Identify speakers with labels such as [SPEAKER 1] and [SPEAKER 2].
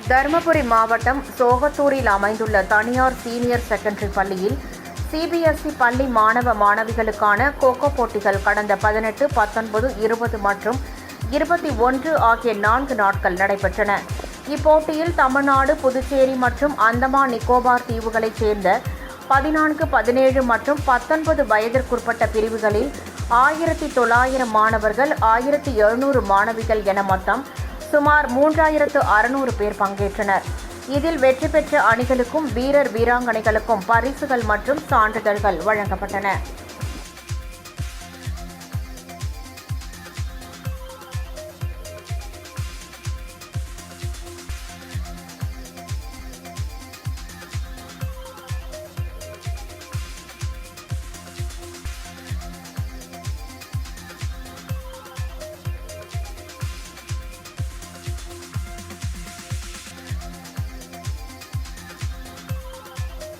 [SPEAKER 1] தருமபுரி மாவட்டம் சோகத்தூரில் அமைந்துள்ள தனியார் சீனியர் செகண்டரி பள்ளியில் சிபிஎஸ்இ பள்ளி மாணவ மாணவிகளுக்கான கோகோ போட்டிகள் கடந்த 18, 19, 20 மற்றும் 21 ஆகிய 4 நாட்கள் நடைபெற்றன. இப்போட்டியில் தமிழ்நாடு, புதுச்சேரி மற்றும் அந்தமான் நிக்கோபார் தீவுகளைச் சேர்ந்த 14, 17 மற்றும் 19 வயதிற்குட்பட்ட பிரிவுகளில் 1900 மாணவர்கள், 1700 மாணவிகள் என மொத்தம் சுமார் 3600 பேர் பங்கேற்றனர். இதில் வெற்றி பெற்ற அணிகளுக்கும் வீரர் வீராங்கனைகளுக்கும் பரிசுகள் மற்றும் சான்றிதழ்கள் வழங்கப்பட்டன.